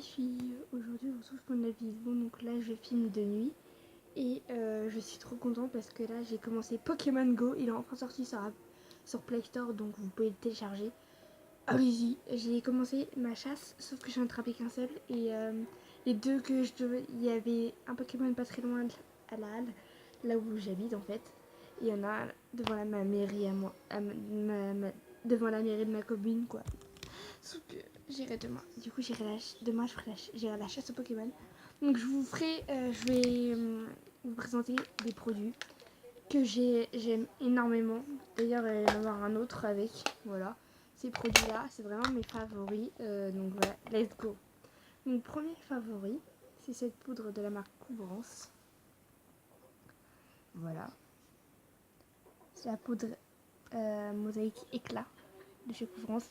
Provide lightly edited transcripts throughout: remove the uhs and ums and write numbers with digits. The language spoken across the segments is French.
les filles, aujourd'hui on se retrouve pour une vidéo, donc là je filme de nuit et je suis trop contente parce que là j'ai commencé Pokémon Go, il est enfin sorti sur Play Store donc vous pouvez le télécharger. Allez-y, j'ai commencé ma chasse sauf que j'en ai attrapé qu'un seul et les deux que je devais, il y avait un Pokémon pas très loin à la halle, là où j'habite en fait, et il y en a devant ma mairie à moi, devant la mairie de ma commune quoi. Sauf que j'irai demain. Du coup, demain, j'irai à la chasse aux Pokémon. Donc, je vais vous présenter des produits que j'aime énormément. D'ailleurs, il va y en avoir un autre avec. Voilà. Ces produits-là, c'est vraiment mes favoris. Donc, voilà, let's go. Mon premier favori, c'est cette poudre de la marque Couvrance. Voilà. C'est la poudre mosaïque éclat de chez Couvrance.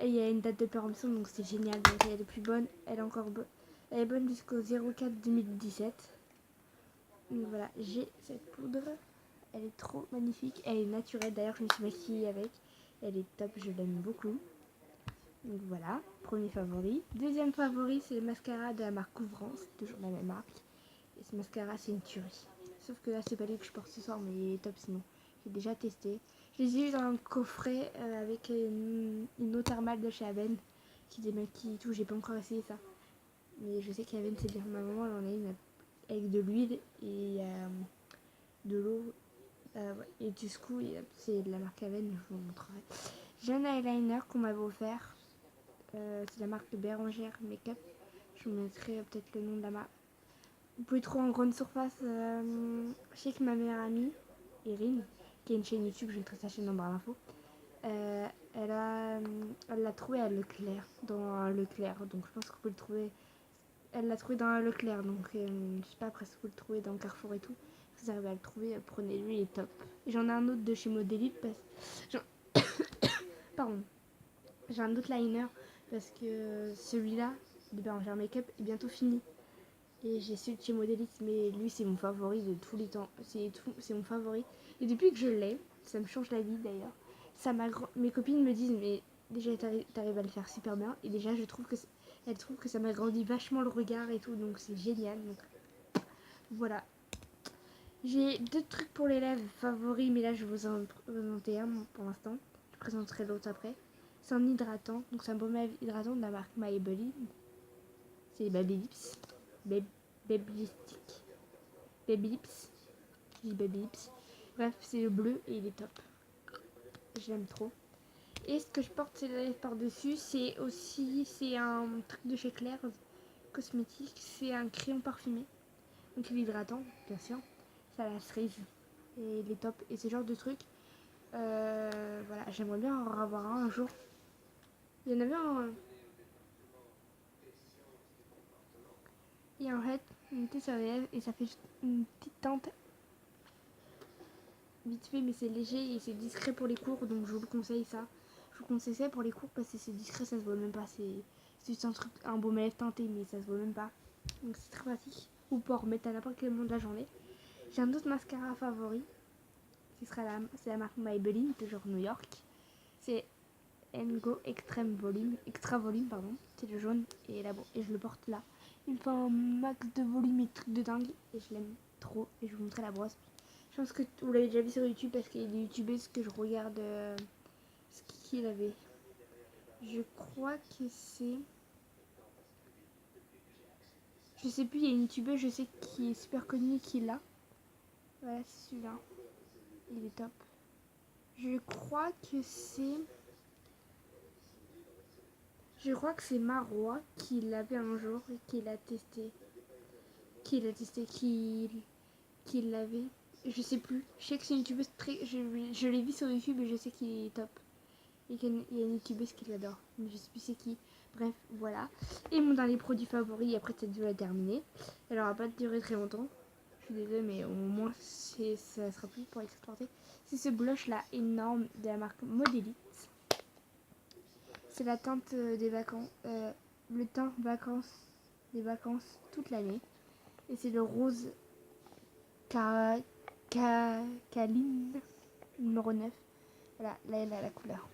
Et il y a une date de péremption, donc c'est génial. Donc elle est plus bonne, elle est bonne jusqu'au 04 2017. Donc voilà, j'ai cette poudre. Elle est trop magnifique, elle est naturelle. D'ailleurs, je me suis maquillée avec. Elle est top, je l'aime beaucoup. Donc voilà, premier favori. Deuxième favori, c'est le mascara de la marque Couvrance, toujours la même marque. Et ce mascara, c'est une tuerie. Sauf que là, c'est pas lui que je porte ce soir, mais il est top sinon. J'ai déjà testé. Je les ai eu dans un coffret avec une eau thermale de chez Aven qui démaquille et tout. J'ai pas encore essayé ça. Mais je sais qu'Aven, c'est bien. Ma maman, elle en a une avec de l'huile et de l'eau. Ouais. Et du coup, c'est de la marque Aven, je vous montrerai. J'ai un eyeliner qu'on m'avait offert. C'est la marque de Bérangère Makeup. Je vous mettrai peut-être le nom de la marque. Vous pouvez trouver en grande surface. Je sais que ma meilleure amie, Erin, qui a une chaîne YouTube, je mettrai sa chaîne en barre d'infos. Elle l'a trouvé à Leclerc, dans Leclerc. Donc je pense qu'on peut le trouver. Elle l'a trouvé dans Leclerc, donc je sais pas après si vous le trouvez dans Carrefour et tout. Si vous arrivez à le trouver, prenez-le, il est top. J'en ai un autre de chez Modélite pardon. J'ai un autre liner parce que celui-là de Bérangère Makeup est bientôt fini. Et j'ai celui de chez Modélite, mais lui c'est mon favori de tous les temps. C'est mon favori. Et depuis que je l'ai, ça me change la vie d'ailleurs. Mes copines me disent, mais déjà t'arrives à le faire super bien. Et déjà elles trouvent que ça m'agrandit vachement le regard et tout, donc c'est génial. Donc voilà. J'ai deux trucs pour les lèvres favoris, mais là je vais vous en présenter un pour l'instant. Je présenterai l'autre après. C'est un hydratant, donc c'est un baume hydratant de la marque Maybelline. C'est Baby Lips. Baby Lipstick. Baby Lips. Je dis Baby Lips. Bref, c'est le bleu et il est top. Je l'aime trop. Et ce que je porte, c'est la lèvre par-dessus. C'est un truc de chez Claire Cosmétique. C'est un crayon parfumé. Donc il est hydratant, bien sûr. C'est à la cerise. Et il est top. Et ce genre de truc. Voilà, j'aimerais bien en avoir un jour. Il y en avait un. Et en fait, on était sur les lèvres et ça fait une petite teinte vite fait, mais c'est léger et c'est discret pour les cours, donc je vous le conseille ça. Je vous conseille ça pour les cours parce que c'est discret, ça se voit même pas. C'est juste un baume à lèvres teinté, mais ça se voit même pas. Donc c'est très pratique. Ou pour remettre à n'importe quel moment de la journée. J'ai un autre mascara favori qui sera c'est la marque Maybelline, toujours New York. C'est Ngo Extra Volume, pardon. C'est le jaune et là bon, et je le porte là. Il fait un max de volume et truc de dingue et je l'aime trop. Et je vais vous montrer la brosse. Je pense que vous l'avez déjà vu sur YouTube parce qu'il y a des youtubeuses que je regarde ce qu'il avait. Je crois que c'est. Je sais plus, il y a une youtubeuse, je sais, qui est super connue qui l'a. Voilà, c'est celui-là. Il est top. Je crois que c'est. Je crois que c'est Marois qui l'avait un jour et qui l'a testé. Qui l'avait. Je sais plus. Je sais que c'est une youtubeuse très. Je l'ai vu sur YouTube et je sais qu'il est top. Et qu'il y a une youtubeuse qui l'adore. Mais je sais plus c'est qui. Bref, voilà. Et mon dernier produit favori, après cette vidéo est terminée. Elle aura pas duré très longtemps. Je suis désolée, mais au moins ça sera plus pour exporter. C'est ce blush là énorme de la marque Modélite. C'est la teinte des vacances. Le teint vacances. Des vacances toute l'année. Et c'est le rose Caline numéro 9. Voilà, là elle a la couleur.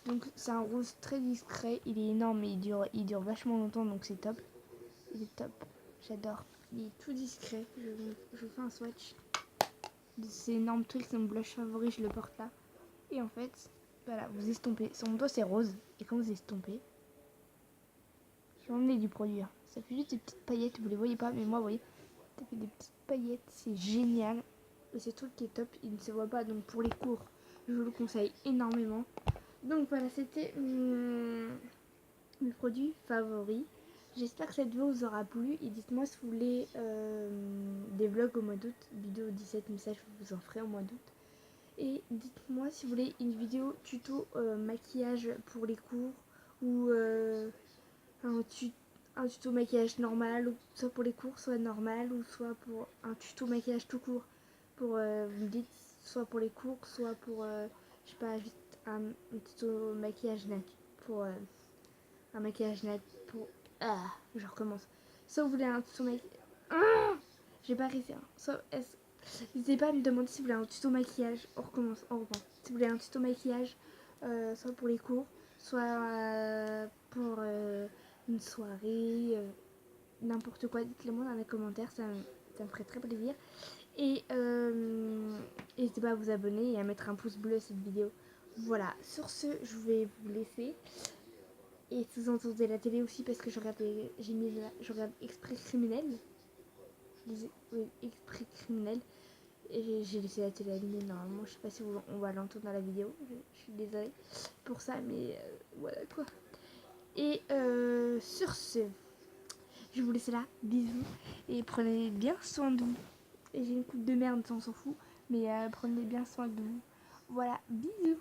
Donc c'est un rose très discret, il est énorme et il dure vachement longtemps, donc c'est top. Il est top, j'adore. Il est tout discret, je fais un swatch. C'est énorme truc, c'est mon blush favori, je le porte là. Et en fait, voilà, vous estompez. Sur mon doigt c'est rose, et quand vous estompez, j'en ai du produit. Hein. Ça fait juste des petites paillettes, vous les voyez pas, mais moi, vous voyez, ça fait des petites paillettes, c'est génial. Et ce truc qui est top, il ne se voit pas, donc pour les cours, je vous le conseille énormément. Donc voilà, c'était mes produits favoris. J'espère que cette vidéo vous aura plu et dites-moi si vous voulez des vlogs au mois d'août, vidéo 17 messages, je vous en ferai au mois d'août. Et dites-moi si vous voulez une vidéo tuto maquillage pour les cours ou un tuto maquillage normal, ou soit pour les cours, soit normal, ou soit pour un tuto maquillage tout court. Pour, vous me dites, soit pour les cours, soit pour, je sais pas, juste un tuto maquillage nat. Pour un maquillage nat. Pour. Ah, je recommence. Soit vous voulez un tuto maquillage. Ah, j'ai pas réussi. Hein. Soit, n'hésitez pas à me demander si vous voulez un tuto maquillage. On recommence, on reprend. Si vous voulez un tuto maquillage, soit pour les cours, soit pour une soirée, n'importe quoi, dites-le moi dans les commentaires, ça me ferait très plaisir. Et n'hésitez pas à vous abonner et à mettre un pouce bleu à cette vidéo. Voilà, sur ce, je vais vous laisser. Et si vous entendez la télé aussi, parce que je regarde Esprit criminel. Oui, Esprit criminel. Et j'ai laissé la télé allumée normalement. Je sais pas si on va l'entendre dans la vidéo. Je suis désolée pour ça, mais voilà quoi. Et sur ce, je vous laisse là. Bisous. Et prenez bien soin de vous. Et j'ai une coupe de merde, ça on s'en fout. Mais prenez bien soin de vous. Voilà, bisous.